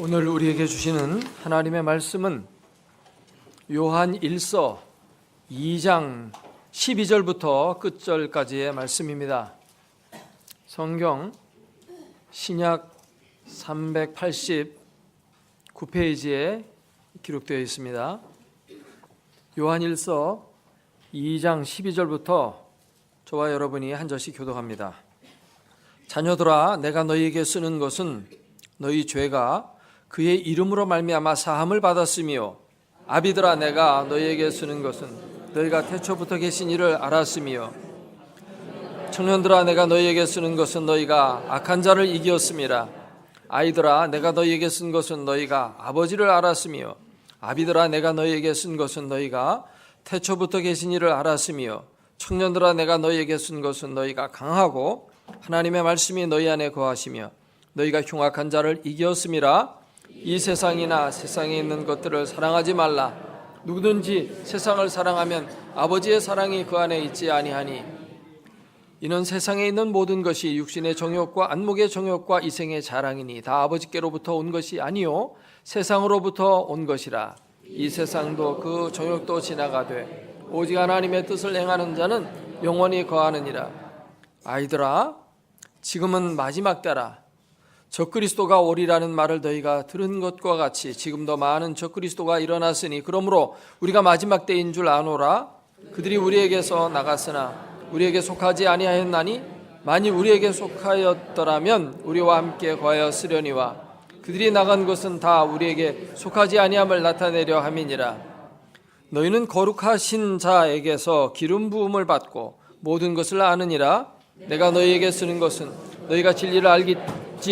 오늘 우리에게 주시는 하나님의 말씀은 요한 1서 2장 12절부터 끝절까지의 말씀입니다. 성경 신약 389페이지에 기록되어 있습니다. 요한 1서 2장 12절부터 저와 여러분이 한 절씩 교독합니다. 자녀들아, 내가 너희에게 쓰는 것은 너희 죄가 그의 이름으로 말미암아 사함을 받았으며, 아비들아, 내가 너희에게 쓰는 것은 너희가 태초부터 계신 이를 알았으며, 청년들아, 내가 너희에게 쓰는 것은 너희가 악한 자를 이기었음이라. 아이들아, 내가 너희에게 쓴 것은 너희가 아버지를 알았으며, 아비들아, 내가 너희에게 쓴 것은 너희가 태초부터 계신 이를 알았으며, 청년들아, 내가 너희에게 쓴 것은 너희가 강하고 하나님의 말씀이 너희 안에 거하시며 너희가 흉악한 자를 이기었음이라. 이 세상이나 세상에 있는 것들을 사랑하지 말라. 누구든지 세상을 사랑하면 아버지의 사랑이 그 안에 있지 아니하니, 이는 세상에 있는 모든 것이 육신의 정욕과 안목의 정욕과 이생의 자랑이니 다 아버지께로부터 온 것이 아니요 세상으로부터 온 것이라. 이 세상도 그 정욕도 지나가되 오직 하나님의 뜻을 행하는 자는 영원히 거하느니라. 아이들아, 지금은 마지막 때라. 적그리스도가 오리라는 말을 너희가 들은 것과 같이 지금도 많은 적그리스도가 일어났으니, 그러므로 우리가 마지막 때인 줄 아노라. 그들이 우리에게서 나갔으나 우리에게 속하지 아니하였나니, 만일 우리에게 속하였더라면 우리와 함께 거하였으려니와 그들이 나간 것은 다 우리에게 속하지 아니함을 나타내려 함이니라. 너희는 거룩하신 자에게서 기름 부음을 받고 모든 것을 아느니라. 내가 너희에게 쓰는 것은 너희가 진리를 알지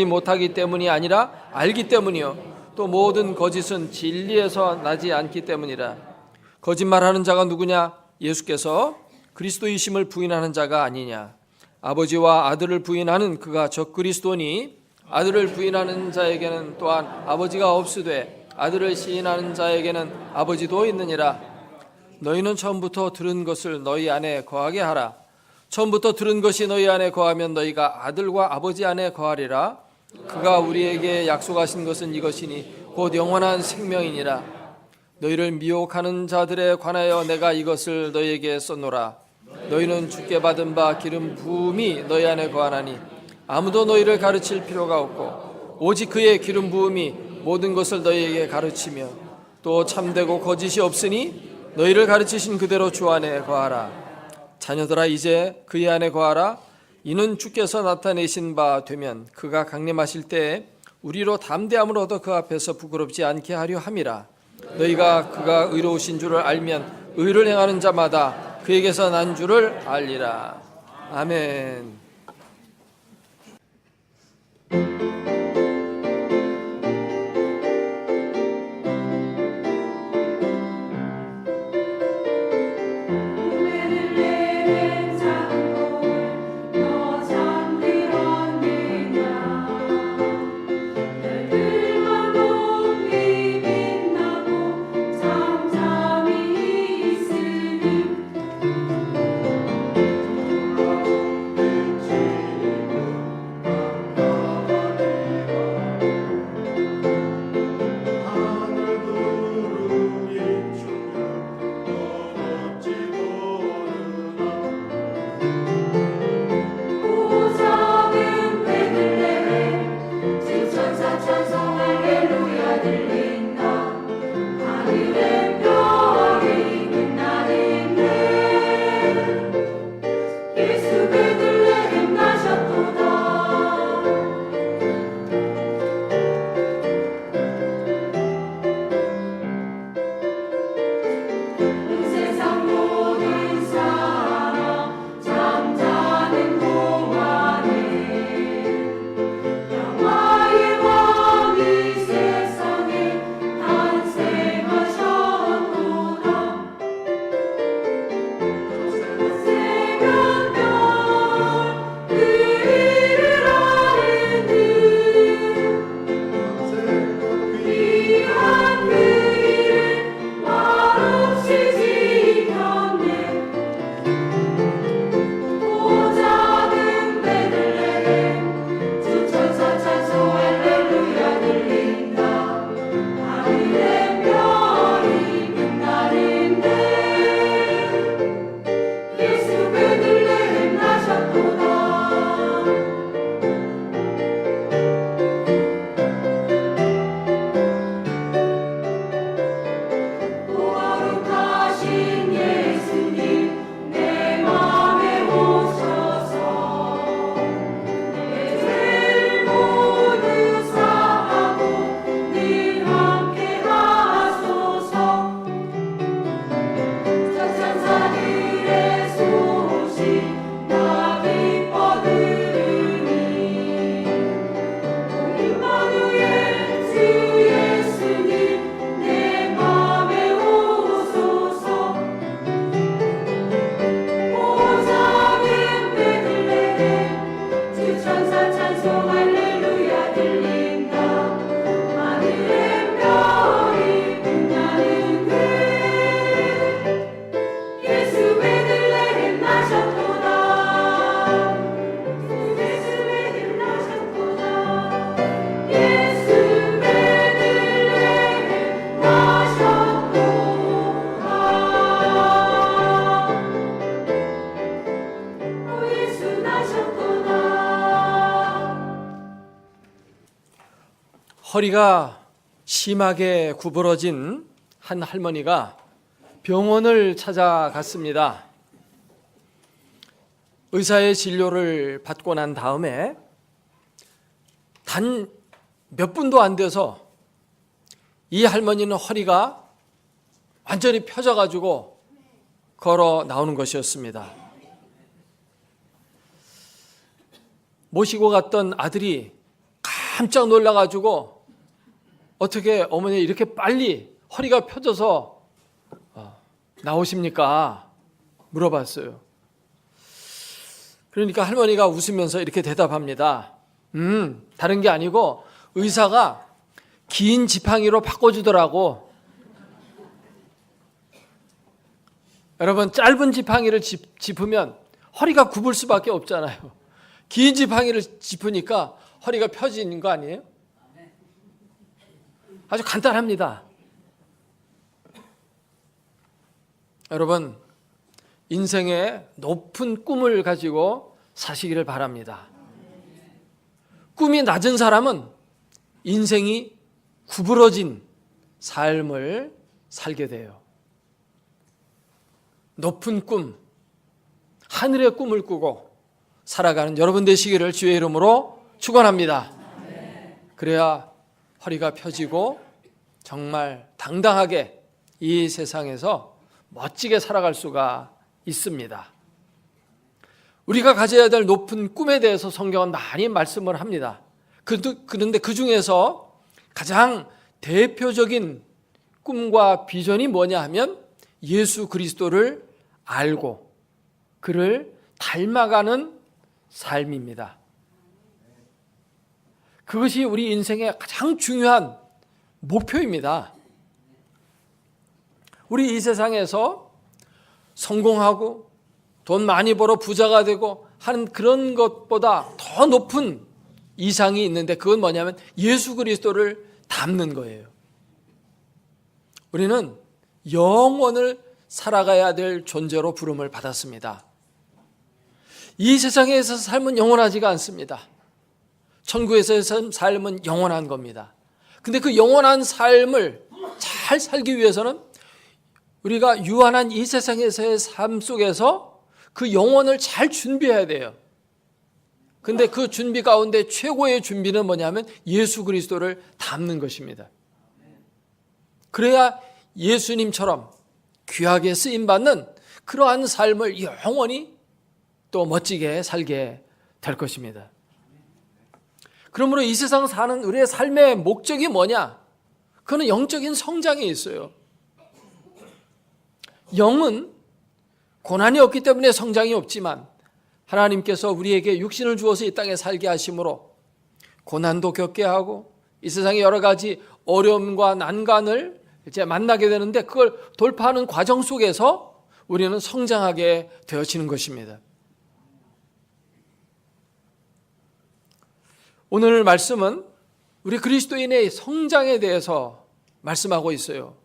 못하기 때문이 아니라 알기 때문이요, 또 모든 거짓은 진리에서 나지 않기 때문이라. 거짓말하는 자가 누구냐? 예수께서 그리스도이심을 부인하는 자가 아니냐? 아버지와 아들을 부인하는 그가 적그리스도니, 아들을 부인하는 자에게는 또한 아버지가 없으되 아들을 시인하는 자에게는 아버지도 있느니라. 너희는 처음부터 들은 것을 너희 안에 거하게 하라. 처음부터 들은 것이 너희 안에 거하면 너희가 아들과 아버지 안에 거하리라. 그가 우리에게 약속하신 것은 이것이니 곧 영원한 생명이니라. 너희를 미혹하는 자들에 관하여 내가 이것을 너희에게 썼노라. 너희는 주께 받은 바 기름 부음이 너희 안에 거하나니 아무도 너희를 가르칠 필요가 없고 오직 그의 기름 부음이 모든 것을 너희에게 가르치며, 또 참되고 거짓이 없으니 너희를 가르치신 그대로 주 안에 거하라. 자녀들아, 이제 그의 안에 거하라. 이는 주께서 나타내신 바 되면 그가 강림하실 때에 우리로 담대함을 얻어 그 앞에서 부끄럽지 않게 하려 함이라. 너희가 그가 의로우신 줄을 알면 의를 행하는 자마다 그에게서 난 줄을 알리라. 아멘. 허리가 심하게 구부러진 한 할머니가 병원을 찾아갔습니다. 의사의 진료를 받고 난 다음에 단 몇 분도 안 돼서 이 할머니는 허리가 완전히 펴져가지고 걸어 나오는 것이었습니다. 모시고 갔던 아들이 깜짝 놀라가지고 어떻게 어머니 이렇게 빨리 허리가 펴져서 나오십니까? 물어봤어요. 그러니까 할머니가 웃으면서 이렇게 대답합니다. 다른 게 아니고 의사가 긴 지팡이로 바꿔주더라고. 여러분, 짧은 지팡이를 짚으면 허리가 굽을 수밖에 없잖아요. 긴 지팡이를 짚으니까 허리가 펴지는 거 아니에요? 아주 간단합니다. 여러분, 인생의 높은 꿈을 가지고 사시기를 바랍니다. 꿈이 낮은 사람은 인생이 구부러진 삶을 살게 돼요. 높은 꿈, 하늘의 꿈을 꾸고 살아가는 여러분 되시기를 주의 이름으로 축원합니다. 그래야 허리가 펴지고 정말 당당하게 이 세상에서 멋지게 살아갈 수가 있습니다. 우리가 가져야 될 높은 꿈에 대해서 성경은 많이 말씀을 합니다. 그런데 그 중에서 가장 대표적인 꿈과 비전이 뭐냐 하면 예수 그리스도를 알고 그를 닮아가는 삶입니다. 그것이 우리 인생의 가장 중요한 목표입니다. 우리 이 세상에서 성공하고 돈 많이 벌어 부자가 되고 하는 그런 것보다 더 높은 이상이 있는데 그건 뭐냐면 예수 그리스도를 닮는 거예요. 우리는 영원을 살아가야 될 존재로 부름을 받았습니다. 이 세상에서 삶은 영원하지가 않습니다. 천국에서의 삶은 영원한 겁니다. 근데 그 영원한 삶을 잘 살기 위해서는 우리가 유한한 이 세상에서의 삶 속에서 그 영혼을 잘 준비해야 돼요. 근데 그 준비 가운데 최고의 준비는 뭐냐면 예수 그리스도를 닮는 것입니다. 그래야 예수님처럼 귀하게 쓰임받는 그러한 삶을 영원히 또 멋지게 살게 될 것입니다. 그러므로 이 세상 사는 우리의 삶의 목적이 뭐냐? 그건 영적인 성장에 있어요. 영은 고난이 없기 때문에 성장이 없지만 하나님께서 우리에게 육신을 주어서 이 땅에 살게 하심으로 고난도 겪게 하고 이 세상의 여러 가지 어려움과 난관을 이제 만나게 되는데 그걸 돌파하는 과정 속에서 우리는 성장하게 되어지는 것입니다. 오늘 말씀은 우리 그리스도인의 성장에 대해서 말씀하고 있어요.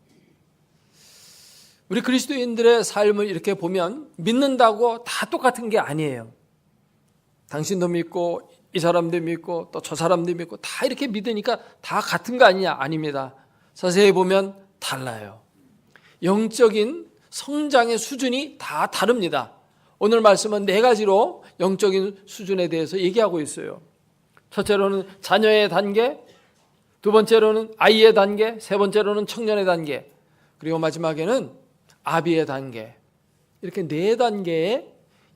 우리 그리스도인들의 삶을 이렇게 보면 믿는다고 다 똑같은 게 아니에요. 당신도 믿고 이 사람도 믿고 또 저 사람도 믿고 다 이렇게 믿으니까 다 같은 거 아니냐? 아닙니다. 자세히 보면 달라요. 영적인 성장의 수준이 다 다릅니다. 오늘 말씀은 4가지로 영적인 수준에 대해서 얘기하고 있어요. 첫째로는 자녀의 단계, 두 번째로는 아이의 단계, 세 번째로는 청년의 단계, 그리고 마지막에는 아비의 단계. 이렇게 4단계의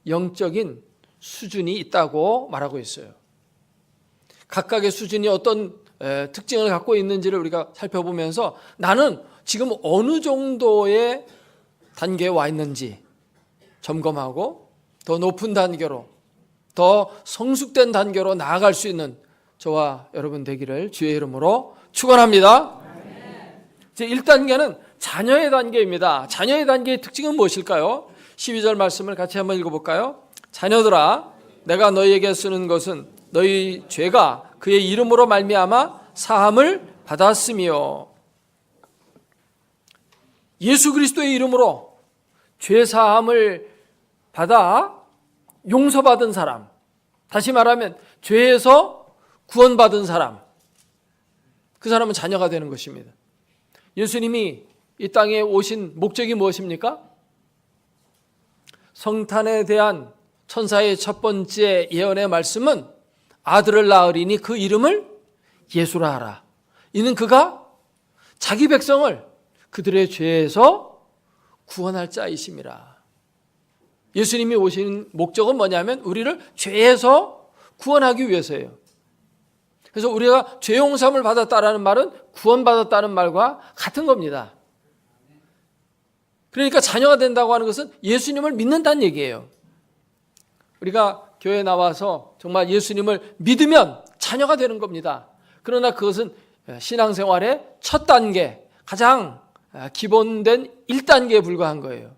영적인 수준이 있다고 말하고 있어요. 각각의 수준이 어떤 특징을 갖고 있는지를 우리가 살펴보면서 나는 지금 어느 정도의 단계에 와 있는지 점검하고 더 높은 단계로, 더 성숙된 단계로 나아갈 수 있는 저와 여러분 되기를 주의 이름으로 축원합니다. 제 1단계는 자녀의 단계입니다. 자녀의 단계의 특징은 무엇일까요? 12절 말씀을 같이 한번 읽어볼까요? 자녀들아, 내가 너희에게 쓰는 것은 너희 죄가 그의 이름으로 말미암아 사함을 받았으며, 예수 그리스도의 이름으로 죄 사함을 받아 용서받은 사람, 다시 말하면 죄에서 구원받은 사람, 그 사람은 자녀가 되는 것입니다. 예수님이 이 땅에 오신 목적이 무엇입니까? 성탄에 대한 천사의 첫 번째 예언의 말씀은 아들을 낳으리니 그 이름을 예수라 하라. 이는 그가 자기 백성을 그들의 죄에서 구원할 자이심이라. 예수님이 오신 목적은 뭐냐면 우리를 죄에서 구원하기 위해서예요. 그래서 우리가 죄 용서함을 받았다라는 말은 구원받았다는 말과 같은 겁니다. 그러니까 자녀가 된다고 하는 것은 예수님을 믿는다는 얘기예요. 우리가 교회에 나와서 정말 예수님을 믿으면 자녀가 되는 겁니다. 그러나 그것은 신앙생활의 첫 단계, 가장 기본된 1단계에 불과한 거예요.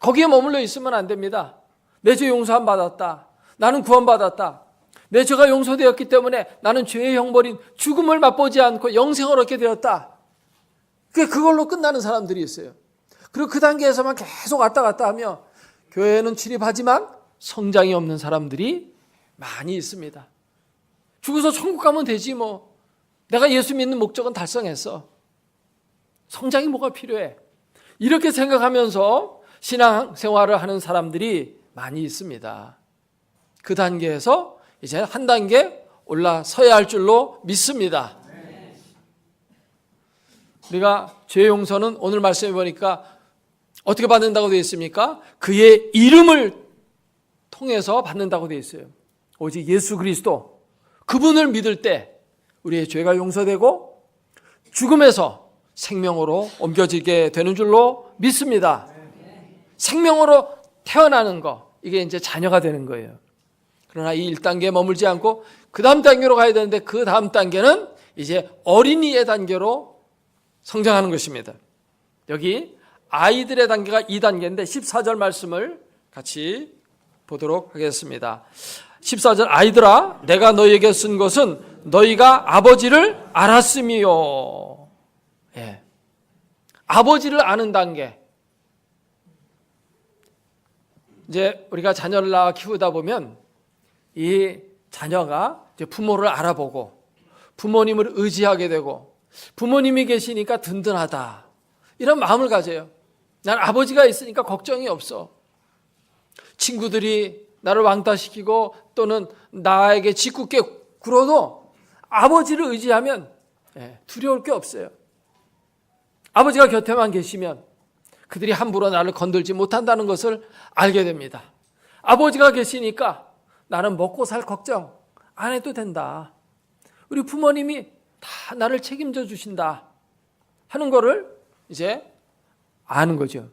거기에 머물러 있으면 안 됩니다. 내 죄 용서함 받았다. 나는 구원받았다. 내 죄가 용서되었기 때문에 나는 죄의 형벌인 죽음을 맛보지 않고 영생을 얻게 되었다. 그걸로 끝나는 사람들이 있어요. 그리고 그 단계에서만 계속 왔다 갔다 하며 교회에는 출입하지만 성장이 없는 사람들이 많이 있습니다. 죽어서 천국 가면 되지 뭐. 내가 예수 믿는 목적은 달성했어. 성장이 뭐가 필요해. 이렇게 생각하면서 신앙생활을 하는 사람들이 많이 있습니다. 그 단계에서 이제 한 단계 올라서야 할 줄로 믿습니다. 우리가 죄 용서는 오늘 말씀해 보니까 어떻게 받는다고 되어 있습니까? 그의 이름을 통해서 받는다고 되어 있어요. 오직 예수 그리스도, 그분을 믿을 때 우리의 죄가 용서되고 죽음에서 생명으로 옮겨지게 되는 줄로 믿습니다. 생명으로 태어나는 거, 이게 이제 자녀가 되는 거예요. 그러나 이 1단계에 머물지 않고 그 다음 단계로 가야 되는데 그 다음 단계는 이제 어린이의 단계로 성장하는 것입니다. 여기 아이들의 단계가 2단계인데 14절 말씀을 같이 보도록 하겠습니다. 14절, 아이들아 내가 너희에게 쓴 것은 너희가 아버지를 알았음이요. 예. 아버지를 아는 단계. 이제 우리가 자녀를 낳아 키우다 보면 이 자녀가 이제 부모를 알아보고 부모님을 의지하게 되고 부모님이 계시니까 든든하다, 이런 마음을 가져요. 난 아버지가 있으니까 걱정이 없어. 친구들이 나를 왕따시키고 또는 나에게 짓궂게 굴어도 아버지를 의지하면 두려울 게 없어요. 아버지가 곁에만 계시면 그들이 함부로 나를 건들지 못한다는 것을 알게 됩니다. 아버지가 계시니까 나는 먹고 살 걱정 안 해도 된다. 우리 부모님이 다 나를 책임져 주신다 하는 거를 이제 아는 거죠.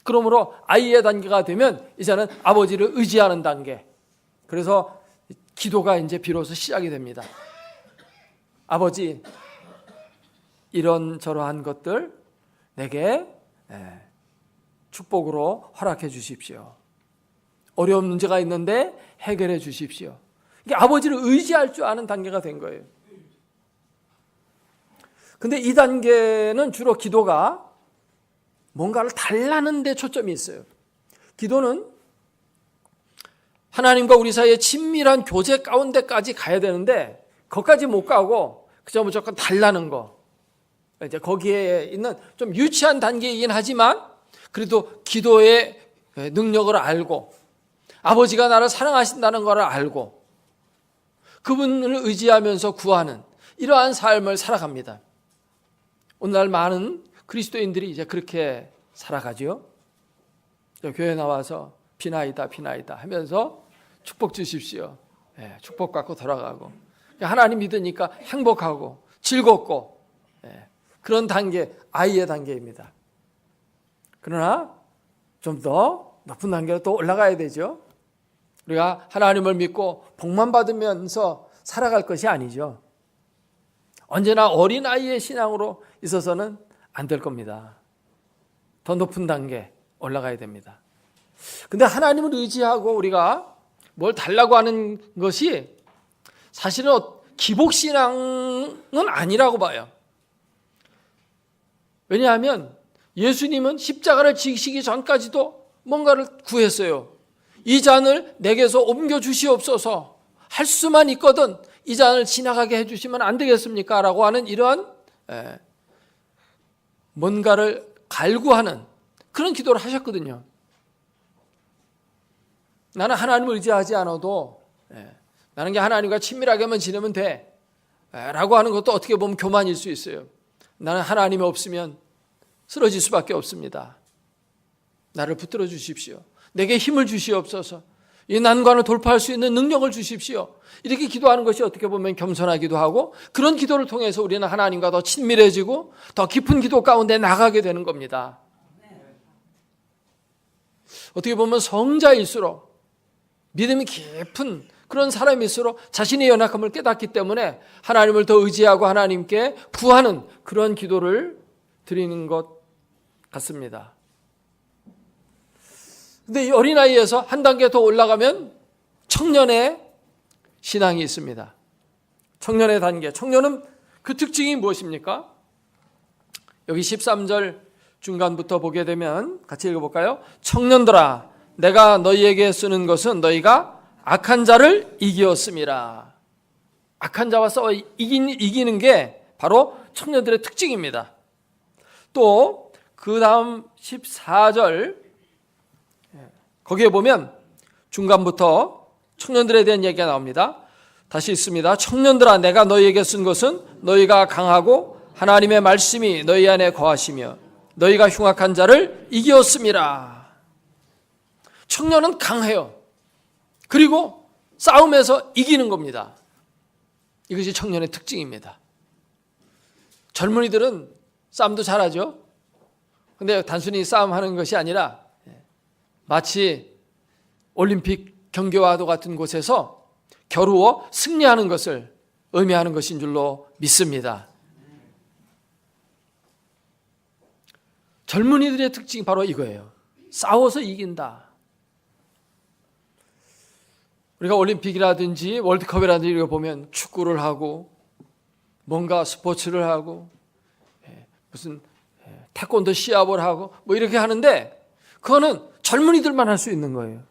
그러므로 아이의 단계가 되면 이제는 아버지를 의지하는 단계. 그래서 기도가 이제 비로소 시작이 됩니다. 아버지, 이런저러한 것들 내게 축복으로 허락해 주십시오. 어려운 문제가 있는데 해결해 주십시오. 이게 아버지를 의지할 줄 아는 단계가 된 거예요. 근데 이 단계는 주로 기도가 뭔가를 달라는 데 초점이 있어요. 기도는 하나님과 우리 사이의 친밀한 교제 가운데까지 가야 되는데 거기까지 못 가고 그저 무조건 달라는 거. 이제 거기에 있는 좀 유치한 단계이긴 하지만 그래도 기도의 능력을 알고 아버지가 나를 사랑하신다는 것을 알고 그분을 의지하면서 구하는 이러한 삶을 살아갑니다. 오늘날 많은 그리스도인들이 이제 그렇게 살아가죠. 교회 나와서 비나이다 비나이다 하면서 축복 주십시오. 축복 갖고 돌아가고 하나님 믿으니까 행복하고 즐겁고 그런 단계, 아이의 단계입니다. 그러나 좀 더 높은 단계로 또 올라가야 되죠. 우리가 하나님을 믿고 복만 받으면서 살아갈 것이 아니죠. 언제나 어린아이의 신앙으로 있어서는 안 될 겁니다. 더 높은 단계 올라가야 됩니다. 근데 하나님을 의지하고 우리가 뭘 달라고 하는 것이 사실은 기복신앙은 아니라고 봐요. 왜냐하면 예수님은 십자가를 지시기 전까지도 뭔가를 구했어요. 이 잔을 내게서 옮겨 주시옵소서. 할 수만 있거든 이 잔을 지나가게 해주시면 안 되겠습니까? 라고 하는 이러한 뭔가를 갈구하는 그런 기도를 하셨거든요. 나는 하나님을 의지하지 않아도 나는 하나님과 친밀하게만 지내면 돼 라고 하는 것도 어떻게 보면 교만일 수 있어요. 나는 하나님이 없으면 쓰러질 수밖에 없습니다. 나를 붙들어 주십시오. 내게 힘을 주시옵소서. 이 난관을 돌파할 수 있는 능력을 주십시오. 이렇게 기도하는 것이 어떻게 보면 겸손하기도 하고, 그런 기도를 통해서 우리는 하나님과 더 친밀해지고 더 깊은 기도 가운데 나가게 되는 겁니다. 어떻게 보면 성자일수록, 믿음이 깊은 그런 사람일수록 자신의 연약함을 깨닫기 때문에 하나님을 더 의지하고 하나님께 구하는 그런 기도를 드리는 것 같습니다. 근데 이 어린아이에서 한 단계 더 올라가면 청년의 신앙이 있습니다. 청년의 단계. 청년은 그 특징이 무엇입니까? 여기 13절 중간부터 보게 되면 같이 읽어볼까요? 청년들아, 내가 너희에게 쓰는 것은 너희가 악한 자를 이기었음이라. 악한 자와 싸워 이기는 게 바로 청년들의 특징입니다. 또 그 다음 14절 거기에 보면 중간부터 청년들에 대한 얘기가 나옵니다. 다시 있습니다. 청년들아, 내가 너희에게 쓴 것은 너희가 강하고 하나님의 말씀이 너희 안에 거하시며 너희가 흉악한 자를 이기었음이라. 청년은 강해요. 그리고 싸움에서 이기는 겁니다. 이것이 청년의 특징입니다. 젊은이들은 싸움도 잘하죠. 근데 단순히 싸움하는 것이 아니라 마치 올림픽 경기와도 같은 곳에서 겨루어 승리하는 것을 의미하는 것인 줄로 믿습니다. 젊은이들의 특징이 바로 이거예요. 싸워서 이긴다. 우리가 올림픽이라든지 월드컵이라든지 이거 보면 축구를 하고 뭔가 스포츠를 하고 무슨 태권도 시합을 하고 뭐 이렇게 하는데 그거는 젊은이들만 할 수 있는 거예요.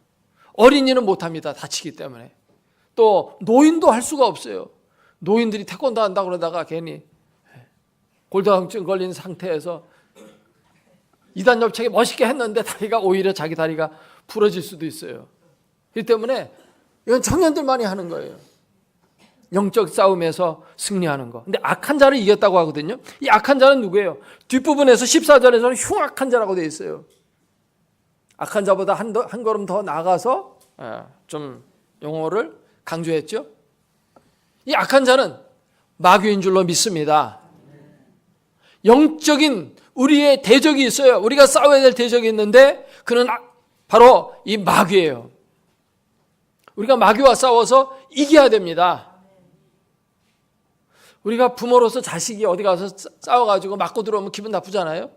어린이는 못합니다. 다치기 때문에. 또 노인도 할 수가 없어요. 노인들이 태권도 한다고 그러다가 괜히 골다공증 걸린 상태에서 2단 옆차기 멋있게 했는데 다리가 오히려 자기 다리가 부러질 수도 있어요. 그렇기 때문에 이건 청년들만이 하는 거예요. 영적 싸움에서 승리하는 거. 근데 악한 자를 이겼다고 하거든요. 이 악한 자는 누구예요? 뒷부분에서 14절에서는 흉악한 자라고 되어 있어요. 악한 자보다 한 걸음 더 나가서 좀 용어를 강조했죠. 이 악한 자는 마귀인 줄로 믿습니다. 영적인 우리의 대적이 있어요. 우리가 싸워야 될 대적이 있는데 그는 바로 이 마귀예요. 우리가 마귀와 싸워서 이겨야 됩니다. 우리가 부모로서 자식이 어디 가서 싸워가지고 맞고 들어오면 기분 나쁘잖아요.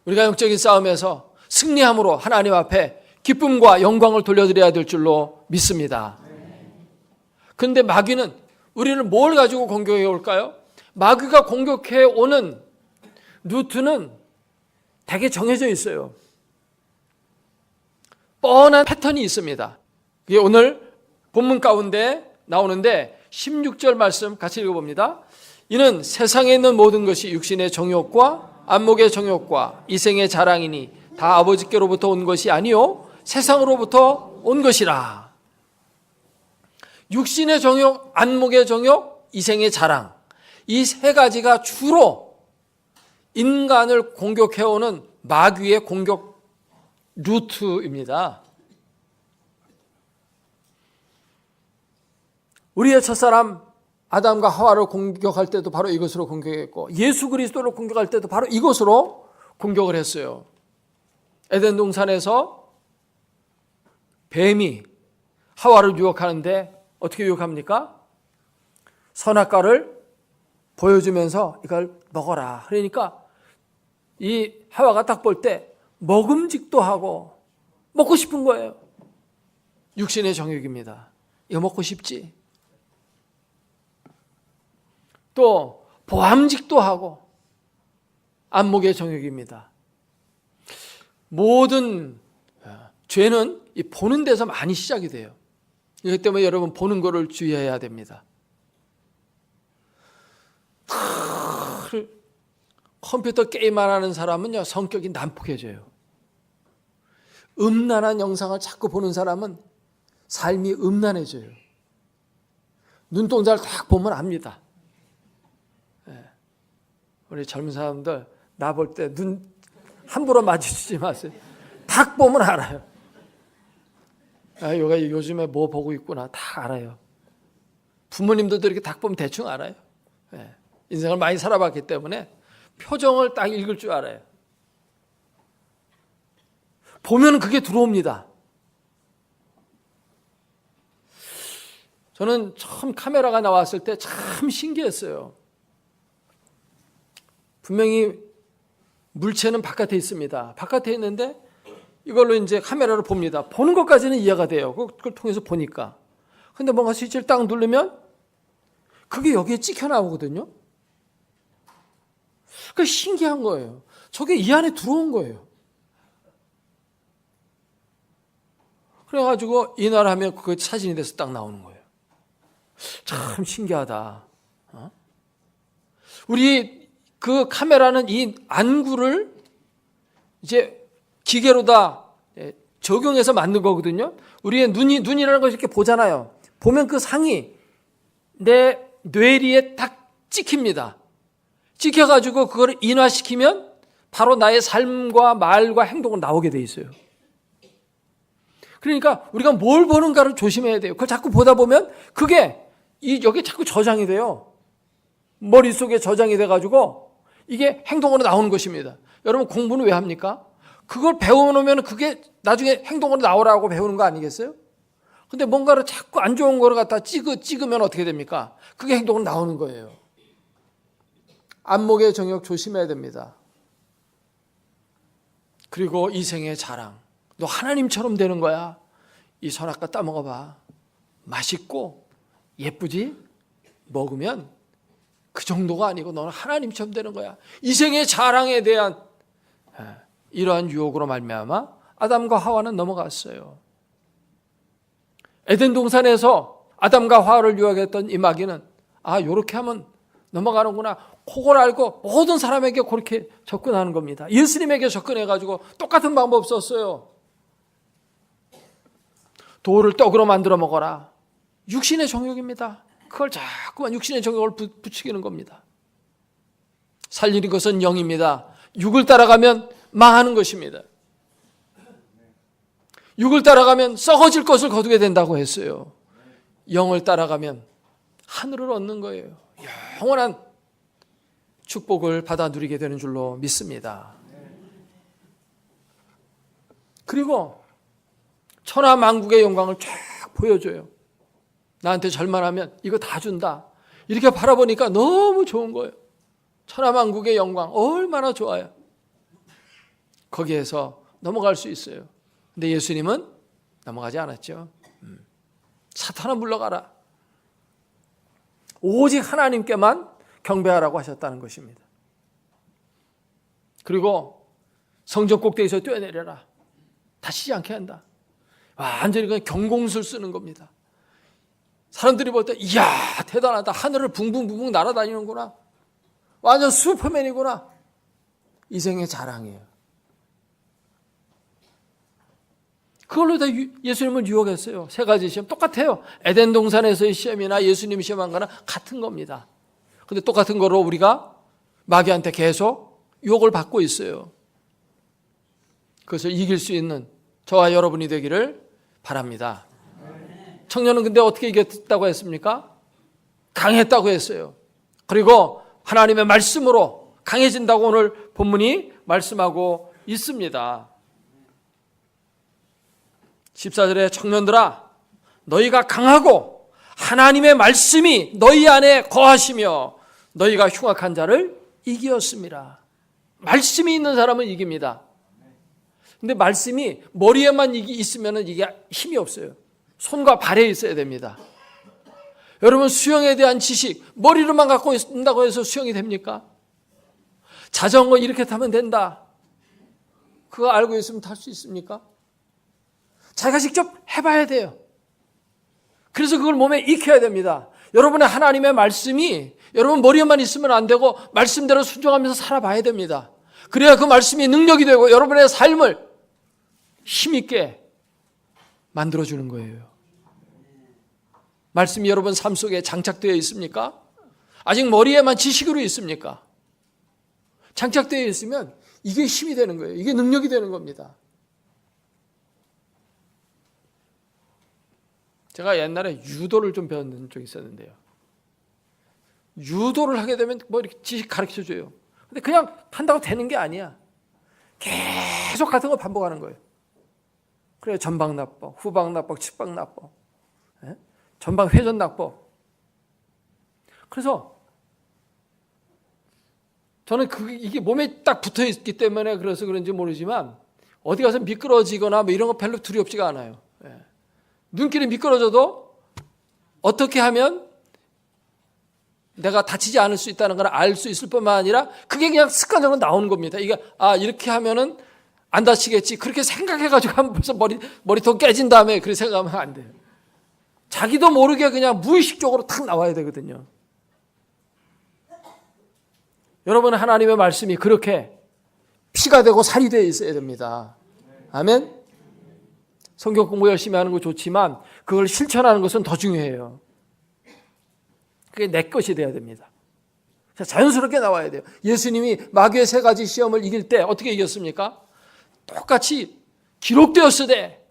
우리가 영적인 싸움에서 승리함으로 하나님 앞에 기쁨과 영광을 돌려드려야 될 줄로 믿습니다. 그런데 마귀는 우리를 뭘 가지고 공격해 올까요? 마귀가 공격해 오는 루트는 되게 정해져 있어요. 뻔한 패턴이 있습니다. 이게 오늘 본문 가운데 나오는데 16절 말씀 같이 읽어봅니다. 이는 세상에 있는 모든 것이 육신의 정욕과 안목의 정욕과 이생의 자랑이니 다 아버지께로부터 온 것이 아니요 세상으로부터 온 것이라. 육신의 정욕, 안목의 정욕, 이생의 자랑, 이 세 가지가 주로 인간을 공격해오는 마귀의 공격 루트입니다. 우리의 첫사람 아담과 하와를 공격할 때도 바로 이것으로 공격했고 예수 그리스도를 공격할 때도 바로 이것으로 공격을 했어요. 에덴 동산에서 뱀이 하와를 유혹하는데 어떻게 유혹합니까? 선악과를 보여주면서 이걸 먹어라. 그러니까 이 하와가 딱 볼 때 먹음직도 하고 먹고 싶은 거예요. 육신의 정욕입니다. 이거 먹고 싶지. 또 보암직도 하고 안목의 정욕입니다. 모든 죄는 이 보는 데서 많이 시작이 돼요. 이것 때문에 여러분 보는 거를 주의해야 됩니다. 컴퓨터 게임만 하는 사람은요, 성격이 난폭해져요. 음란한 영상을 자꾸 보는 사람은 삶이 음란해져요. 눈동자를 딱 보면 압니다. 우리 젊은 사람들 나 볼 때 눈 함부로 마주치지 마세요. 딱 보면 알아요. 얘가 요즘에 뭐 보고 있구나 다 알아요. 부모님들도 이렇게 딱 보면 대충 알아요. 인생을 많이 살아봤기 때문에 표정을 딱 읽을 줄 알아요. 보면 그게 들어옵니다. 저는 처음 카메라가 나왔을 때 참 신기했어요. 분명히 물체는 바깥에 있습니다. 바깥에 있는데 이걸로 이제 카메라로 봅니다. 보는 것까지는 이해가 돼요. 그걸 통해서 보니까. 근데 뭔가 스위치를 딱 누르면 그게 여기에 찍혀 나오거든요. 그러니까 신기한 거예요. 저게 이 안에 들어온 거예요. 그래가지고 인화하면 그 사진이 돼서 딱 나오는 거예요. 참 신기하다. 우리 그 카메라는 이 안구를 이제 기계로다 적용해서 만든 거거든요. 우리의 눈이라는 걸 이렇게 보잖아요. 보면 그 상이 내 뇌리에 딱 찍힙니다. 찍혀가지고 그걸 인화시키면 바로 나의 삶과 말과 행동은 나오게 돼 있어요. 그러니까 우리가 뭘 보는가를 조심해야 돼요. 그걸 자꾸 보다 보면 그게 여기 자꾸 저장이 돼요. 머릿속에 저장이 돼가지고 이게 행동으로 나오는 것입니다. 여러분 공부는 왜 합니까? 그걸 배워놓으면 그게 나중에 행동으로 나오라고 배우는 거 아니겠어요? 근데 뭔가를 자꾸 안 좋은 거를 갖다 찍으면 어떻게 됩니까? 그게 행동으로 나오는 거예요. 안목의 정욕 조심해야 됩니다. 그리고 이생의 자랑. 너 하나님처럼 되는 거야. 이 선악과 따먹어봐. 맛있고 예쁘지? 먹으면 그 정도가 아니고 너는 하나님처럼 되는 거야. 이생의 자랑에 대한 이러한 유혹으로 말미암아 아담과 하와는 넘어갔어요. 에덴 동산에서 아담과 하와를 유혹했던 이 마귀는 요렇게 하면 넘어가는구나. 그걸 알고 모든 사람에게 그렇게 접근하는 겁니다. 예수님에게 접근해가지고 똑같은 방법 썼어요. 돌을 떡으로 만들어 먹어라. 육신의 정욕입니다. 그걸 자꾸만 육신의 정욕을 부추기는 겁니다. 살리는 것은 영입니다. 육을 따라가면 망하는 것입니다. 육을 따라가면 썩어질 것을 거두게 된다고 했어요. 영을 따라가면 하늘을 얻는 거예요. 영원한 축복을 받아 누리게 되는 줄로 믿습니다. 그리고 천하만국의 영광을 쫙 보여줘요. 나한테 절만하면 이거 다 준다. 이렇게 바라보니까 너무 좋은 거예요. 천하만국의 영광 얼마나 좋아요. 거기에서 넘어갈 수 있어요. 근데 예수님은 넘어가지 않았죠. 사탄아 물러가라. 오직 하나님께만 경배하라고 하셨다는 것입니다. 그리고 성전 꼭대기에서 뛰어내려라. 다치지 않게 한다. 완전히 그냥 경공술 쓰는 겁니다. 사람들이 볼 때 이야 대단하다. 하늘을 붕붕붕붕 날아다니는구나. 완전 슈퍼맨이구나. 이생의 자랑이에요. 그걸로 다 예수님을 유혹했어요. 세 가지 시험 똑같아요. 에덴 동산에서의 시험이나 예수님 시험한 거나 같은 겁니다. 근데 똑같은 거로 우리가 마귀한테 계속 유혹을 받고 있어요. 그것을 이길 수 있는 저와 여러분이 되기를 바랍니다. 청년은 근데 어떻게 이겼다고 했습니까? 강했다고 했어요. 그리고 하나님의 말씀으로 강해진다고 오늘 본문이 말씀하고 있습니다. 14절에 청년들아 너희가 강하고 하나님의 말씀이 너희 안에 거하시며 너희가 흉악한 자를 이기었습니다. 말씀이 있는 사람은 이깁니다. 근데 말씀이 머리에만 있으면 이게 힘이 없어요. 손과 발에 있어야 됩니다. 여러분 수영에 대한 지식 머리로만 갖고 있다고 해서 수영이 됩니까? 자전거 이렇게 타면 된다. 그거 알고 있으면 탈 수 있습니까? 자기가 직접 해봐야 돼요. 그래서 그걸 몸에 익혀야 됩니다. 여러분의 하나님의 말씀이 여러분 머리에만 있으면 안 되고 말씀대로 순종하면서 살아봐야 됩니다. 그래야 그 말씀이 능력이 되고 여러분의 삶을 힘있게 만들어주는 거예요. 말씀이 여러분 삶 속에 장착되어 있습니까? 아직 머리에만 지식으로 있습니까? 장착되어 있으면 이게 힘이 되는 거예요. 이게 능력이 되는 겁니다. 제가 옛날에 유도를 좀 배웠는 적이 있었는데요. 유도를 하게 되면 뭐 이렇게 지식 가르쳐 줘요. 근데 그냥 한다고 되는 게 아니야. 계속 같은 거 반복하는 거예요. 그래, 전방납법, 후방납법, 측방납법, 전방 회전납법. 그래서 저는 이게 몸에 딱 붙어 있기 때문에 그래서 그런지 모르지만 어디 가서 미끄러지거나 뭐 이런 거 별로 두렵지가 않아요. 눈길이 미끄러져도 어떻게 하면 내가 다치지 않을 수 있다는 걸 알 수 있을 뿐만 아니라 그게 그냥 습관적으로 나오는 겁니다. 이게 이렇게 하면은 안 다치겠지. 그렇게 생각해가지고 하면 벌써 머리통 깨진 다음에 그렇게 생각하면 안 돼요. 자기도 모르게 그냥 무의식적으로 탁 나와야 되거든요. 여러분 하나님의 말씀이 그렇게 피가 되고 살이 되어 있어야 됩니다. 아멘. 성경 공부 열심히 하는 거 좋지만 그걸 실천하는 것은 더 중요해요. 그게 내 것이 돼야 됩니다. 자연스럽게 나와야 돼요. 예수님이 마귀의 3가지 시험을 이길 때 어떻게 이겼습니까? 똑같이 기록되었으되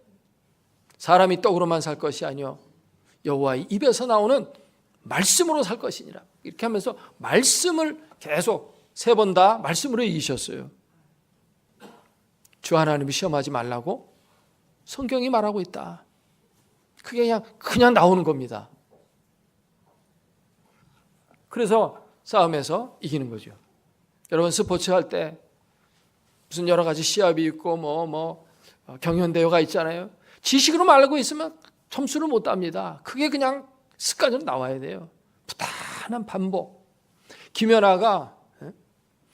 사람이 떡으로만 살 것이 아니요 여호와의 입에서 나오는 말씀으로 살 것이니라. 이렇게 하면서 말씀을 계속 3번 다 말씀으로 이기셨어요. 주 하나님이 시험하지 말라고 성경이 말하고 있다. 그게 그냥 나오는 겁니다. 그래서 싸움에서 이기는 거죠. 여러분 스포츠 할 때 무슨 여러 가지 시합이 있고 경연대회가 있잖아요. 지식으로 알고 있으면 점수를 못 땁니다. 그게 그냥 습관으로 나와야 돼요. 부단한 반복. 김연아가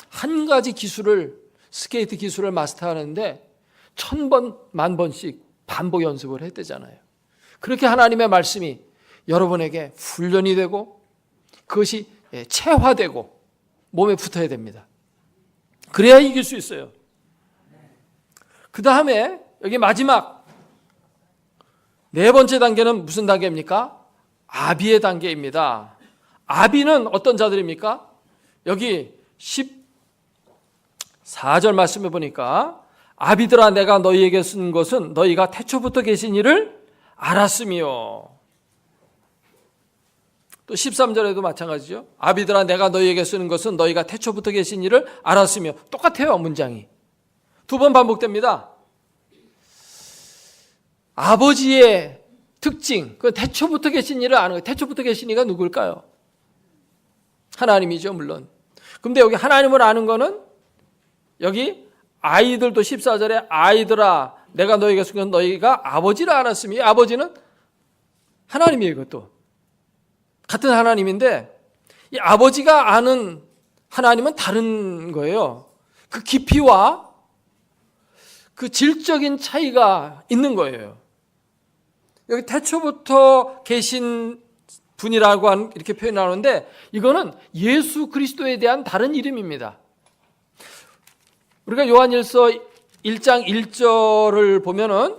한 가지 기술을 스케이트 기술을 마스터하는데 1000번, 10,000번씩 반복 연습을 했대잖아요. 그렇게 하나님의 말씀이 여러분에게 훈련이 되고 그것이 체화되고 몸에 붙어야 됩니다. 그래야 이길 수 있어요. 그 다음에 여기 마지막 4번째 단계는 무슨 단계입니까? 아비의 단계입니다. 아비는 어떤 자들입니까? 여기 14절 말씀해 보니까 아비들아 내가 너희에게 쓴 것은 너희가 태초부터 계신 이를 알았으며, 또 13절에도 마찬가지죠. 아비들아 내가 너희에게 쓰는 것은 너희가 태초부터 계신 이를 알았으며. 똑같아요. 문장이 2번 반복됩니다. 아버지의 특징, 그 태초부터 계신 이를 아는 거예요. 태초부터 계신 이가 누굴까요? 하나님이죠, 물론. 근데 여기 하나님을 아는 거는 여기 아이들도 14절에 아이들아 내가 너희에게 쓴 건 너희가 아버지를 알았으며, 이 아버지는 하나님이에요. 이것도 같은 하나님인데 이 아버지가 아는 하나님은 다른 거예요. 그 깊이와 그 질적인 차이가 있는 거예요. 여기 태초부터 계신 분이라고 이렇게 표현하는데 이거는 예수 그리스도에 대한 다른 이름입니다. 우리가 요한일서 1장 1절을 보면은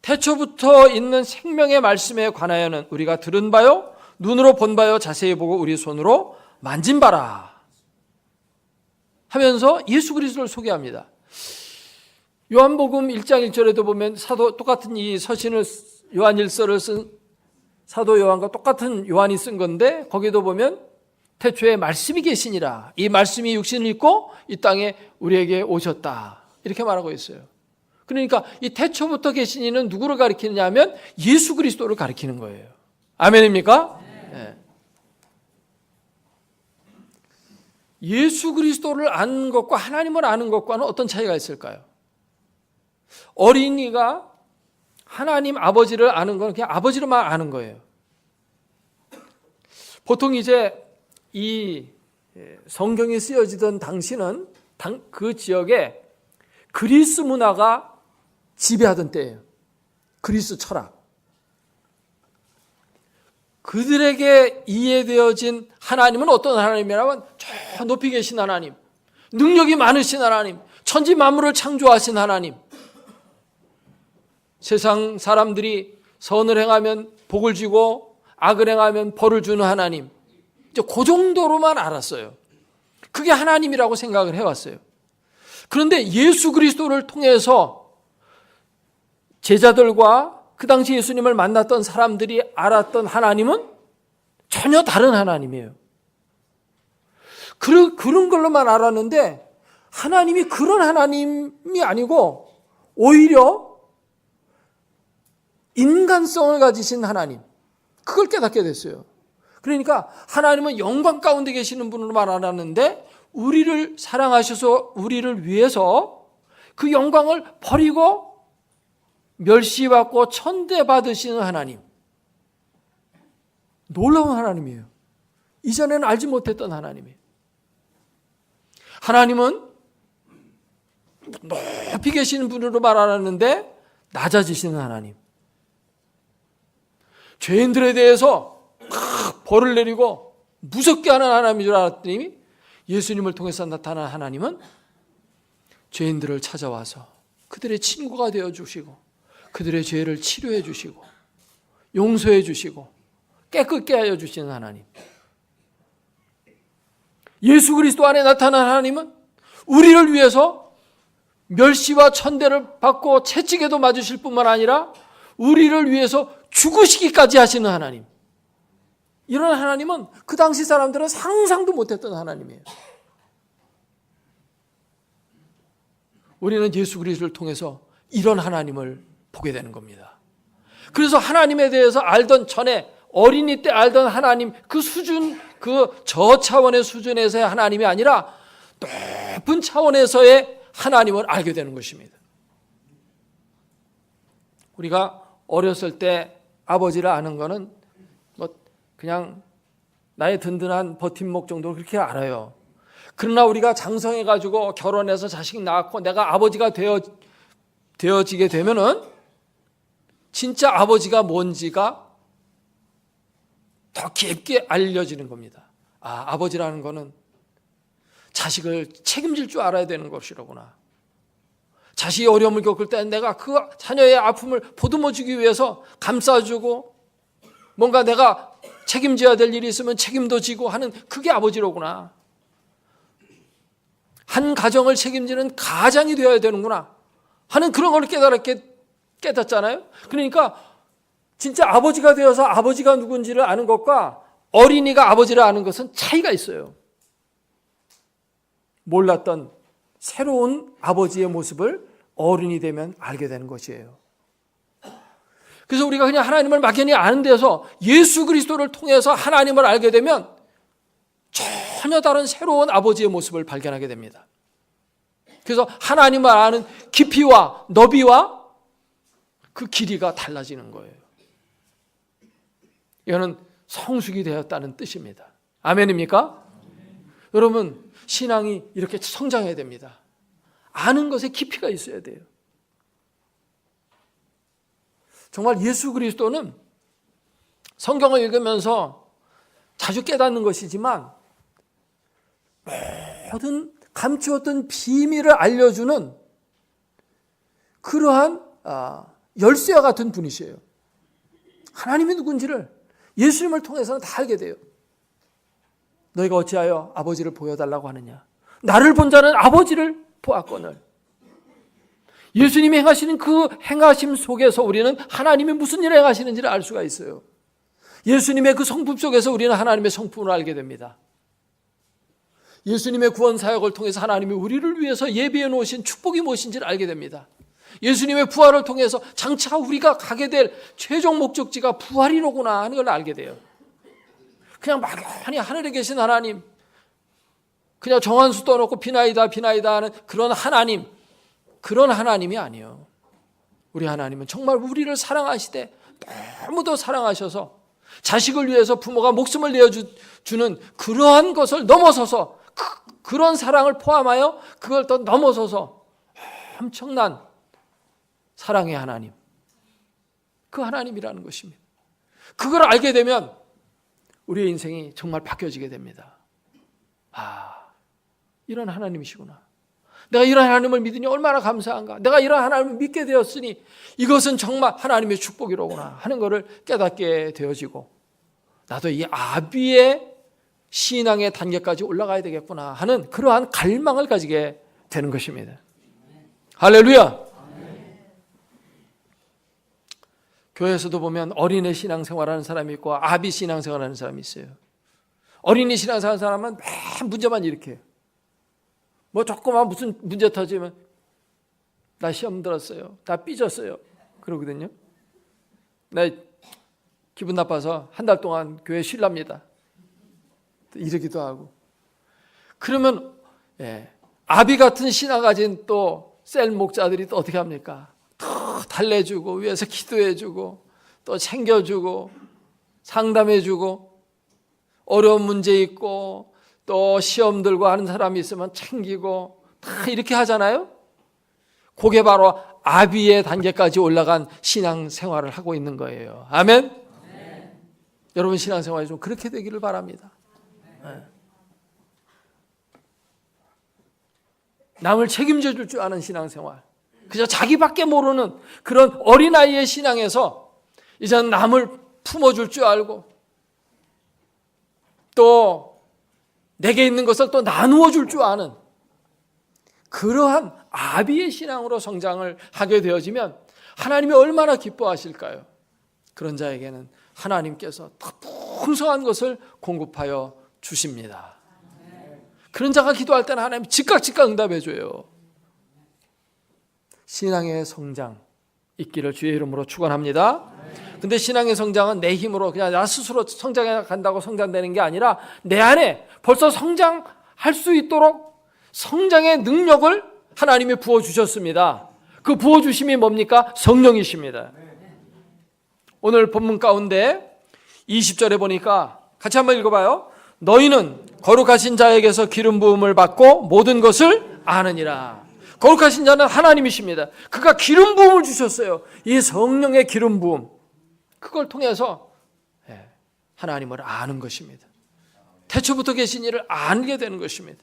태초부터 있는 생명의 말씀에 관하여는 우리가 들은 바요 눈으로 본 바요 자세히 보고 우리 손으로 만진 바라 하면서 예수 그리스도를 소개합니다. 요한복음 1장 1절에도 보면 똑같은 이 서신을 요한일서를 쓴 사도 요한과 똑같은 요한이 쓴 건데 거기도 보면 태초에 말씀이 계시니라. 이 말씀이 육신을 입고 이 땅에 우리에게 오셨다. 이렇게 말하고 있어요. 그러니까 이 태초부터 계신 이는 누구를 가리키느냐 하면 예수 그리스도를 가리키는 거예요. 아멘입니까? 네. 예수 그리스도를 아는 것과 하나님을 아는 것과는 어떤 차이가 있을까요? 어린이가 하나님 아버지를 아는 건 그냥 아버지로만 아는 거예요. 보통 이제 이 성경이 쓰여지던 당시는 그 지역에 그리스 문화가 지배하던 때예요. 그리스 철학. 그들에게 이해되어진 하나님은 어떤 하나님이라면 저 높이 계신 하나님, 능력이 많으신 하나님, 천지 만물을 창조하신 하나님, 세상 사람들이 선을 행하면 복을 주고 악을 행하면 벌을 주는 하나님, 이제 그 정도로만 알았어요. 그게 하나님이라고 생각을 해왔어요. 그런데 예수 그리스도를 통해서 제자들과 그 당시 예수님을 만났던 사람들이 알았던 하나님은 전혀 다른 하나님이에요. 그런 걸로만 알았는데 하나님이 그런 하나님이 아니고 오히려 인간성을 가지신 하나님, 그걸 깨닫게 됐어요. 그러니까 하나님은 영광 가운데 계시는 분으로만 알았는데 우리를 사랑하셔서 우리를 위해서 그 영광을 버리고 멸시받고 천대받으시는 하나님, 놀라운 하나님이에요. 이전에는 알지 못했던 하나님이에요. 하나님은 높이 계시는 분으로만 알았는데 낮아지시는 하나님, 죄인들에 대해서 벌을 내리고 무섭게 하는 하나님인 줄 알았더니 예수님을 통해서 나타난 하나님은 죄인들을 찾아와서 그들의 친구가 되어주시고 그들의 죄를 치료해 주시고 용서해 주시고 깨끗게 하여 주시는 하나님, 예수 그리스도 안에 나타난 하나님은 우리를 위해서 멸시와 천대를 받고 채찍에도 맞으실 뿐만 아니라 우리를 위해서 죽으시기까지 하시는 하나님, 이런 하나님은 그 당시 사람들은 상상도 못했던 하나님이에요. 우리는 예수 그리스도를 통해서 이런 하나님을 보게 되는 겁니다. 그래서 하나님에 대해서 알던 전에 어린이 때 알던 하나님 그 수준, 그 저차원의 수준에서의 하나님이 아니라 높은 차원에서의 하나님을 알게 되는 것입니다. 우리가 어렸을 때 아버지를 아는 거는 뭐 그냥 나의 든든한 버팀목 정도로 그렇게 알아요. 그러나 우리가 장성해가지고 결혼해서 자식 낳고 내가 아버지가 되어지게 되면은 진짜 아버지가 뭔지가 더 깊게 알려지는 겁니다. 아, 아버지라는 거는 자식을 책임질 줄 알아야 되는 것이로구나. 자식이 어려움을 겪을 때 내가 그 자녀의 아픔을 보듬어주기 위해서 감싸주고 뭔가 내가 책임져야 될 일이 있으면 책임도 지고 하는 그게 아버지로구나. 한 가정을 책임지는 가장이 되어야 되는구나 하는 그런 걸 깨닫잖아요. 그러니까 진짜 아버지가 되어서 아버지가 누군지를 아는 것과 어린이가 아버지를 아는 것은 차이가 있어요. 몰랐던 새로운 아버지의 모습을 어른이 되면 알게 되는 것이에요. 그래서 우리가 그냥 하나님을 막연히 아는 데서 예수 그리스도를 통해서 하나님을 알게 되면 전혀 다른 새로운 아버지의 모습을 발견하게 됩니다. 그래서 하나님을 아는 깊이와 너비와 그 길이가 달라지는 거예요. 이거는 성숙이 되었다는 뜻입니다. 아멘입니까? 여러분, 신앙이 이렇게 성장해야 됩니다. 아는 것에 깊이가 있어야 돼요. 정말 예수 그리스도는 성경을 읽으면서 자주 깨닫는 것이지만 모든 감추었던 비밀을 알려주는 그러한 열쇠와 같은 분이시에요. 하나님이 누군지를 예수님을 통해서는 다 알게 돼요. 너희가 어찌하여 아버지를 보여달라고 하느냐. 나를 본 자는 아버지를 보았거늘. 예수님이 행하시는 그 행하심 속에서 우리는 하나님이 무슨 일을 행하시는지를 알 수가 있어요. 예수님의 그 성품 속에서 우리는 하나님의 성품을 알게 됩니다. 예수님의 구원 사역을 통해서 하나님이 우리를 위해서 예비해 놓으신 축복이 무엇인지를 알게 됩니다. 예수님의 부활을 통해서 장차 우리가 가게 될 최종 목적지가 부활이로구나 하는 걸 알게 돼요. 그냥 막연히 하늘에 계신 하나님, 그냥 정한수 떠놓고 비나이다 비나이다 하는 그런 하나님, 그런 하나님이 아니에요. 우리 하나님은 정말 우리를 사랑하시되 너무도 사랑하셔서 자식을 위해서 부모가 목숨을 내어주는 그러한 것을 넘어서서 그런 사랑을 포함하여 그걸 더 넘어서서 엄청난 사랑의 하나님, 그 하나님이라는 것입니다. 그걸 알게 되면 우리의 인생이 정말 바뀌어지게 됩니다. 이런 하나님이시구나. 내가 이런 하나님을 믿으니 얼마나 감사한가. 내가 이런 하나님을 믿게 되었으니 이것은 정말 하나님의 축복이로구나 하는 것을 깨닫게 되어지고, 나도 이 아비의 신앙의 단계까지 올라가야 되겠구나 하는 그러한 갈망을 가지게 되는 것입니다. 할렐루야. 교회에서도 보면 어린애 신앙생활하는 사람이 있고 아비 신앙생활하는 사람이 있어요. 어린이 신앙생활하는 사람은 맨 문제만 일으켜요. 뭐 조그만 무슨 문제 터지면 나 시험 들었어요, 나 삐졌어요 그러거든요. 나 기분 나빠서 한 달 동안 교회 쉴랍니다 이러기도 하고. 그러면 아비 같은 신앙 가진 또 셀 목자들이 또 어떻게 합니까? 더 달래주고 위에서 기도해주고 또 챙겨주고 상담해주고, 어려운 문제 있고 또 시험 들고 하는 사람이 있으면 챙기고 다 이렇게 하잖아요. 그게 바로 아비의 단계까지 올라간 신앙생활을 하고 있는 거예요. 아멘. 여러분 신앙생활이 좀 그렇게 되기를 바랍니다. 남을 책임져 줄 줄 아는 신앙생활, 그저 자기밖에 모르는 그런 어린아이의 신앙에서 이제는 남을 품어줄 줄 알고 또 내게 있는 것을 또 나누어 줄 줄 아는 그러한 아비의 신앙으로 성장을 하게 되어지면 하나님이 얼마나 기뻐하실까요? 그런 자에게는 하나님께서 더 풍성한 것을 공급하여 주십니다. 그런 자가 기도할 때는 하나님 즉각 응답해 줘요. 신앙의 성장 있기를 주의 이름으로 축원합니다. 근데 신앙의 성장은 내 힘으로 그냥 나 스스로 성장해 간다고 성장되는 게 아니라 내 안에 벌써 성장할 수 있도록 성장의 능력을 하나님이 부어주셨습니다. 그 부어주심이 뭡니까? 성령이십니다. 오늘 본문 가운데 20절에 보니까 같이 한번 읽어봐요. 너희는 거룩하신 자에게서 기름 부음을 받고 모든 것을 아느니라. 거룩하신 자는 하나님이십니다. 그가 기름 부음을 주셨어요. 이 성령의 기름 부음, 그걸 통해서 하나님을 아는 것입니다. 태초부터 계신 이를 알게 되는 것입니다.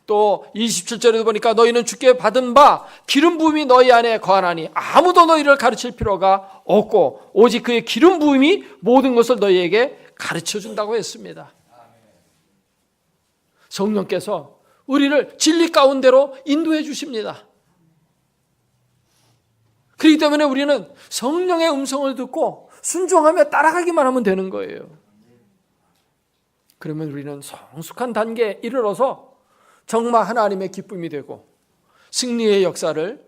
또 27절에도 보니까 너희는 주께 받은 바 기름 부음이 너희 안에 거하나니 아무도 너희를 가르칠 필요가 없고 오직 그의 기름 부음이 모든 것을 너희에게 가르쳐 준다고 했습니다. 성령께서 우리를 진리 가운데로 인도해 주십니다. 그렇기 때문에 우리는 성령의 음성을 듣고 순종하며 따라가기만 하면 되는 거예요. 그러면 우리는 성숙한 단계에 이르러서 정말 하나님의 기쁨이 되고 승리의 역사를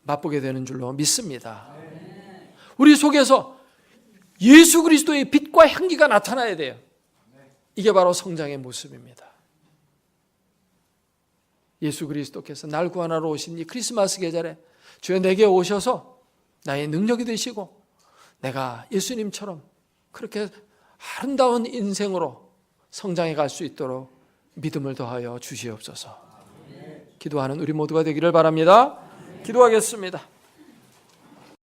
맛보게 되는 줄로 믿습니다. 우리 속에서 예수 그리스도의 빛과 향기가 나타나야 돼요. 이게 바로 성장의 모습입니다. 예수 그리스도께서 날 구원하러 오신 이 크리스마스 계절에 주여 내게 오셔서 나의 능력이 되시고 내가 예수님처럼 그렇게 아름다운 인생으로 성장해 갈 수 있도록 믿음을 더하여 주시옵소서. 기도하는 우리 모두가 되기를 바랍니다. 기도하겠습니다.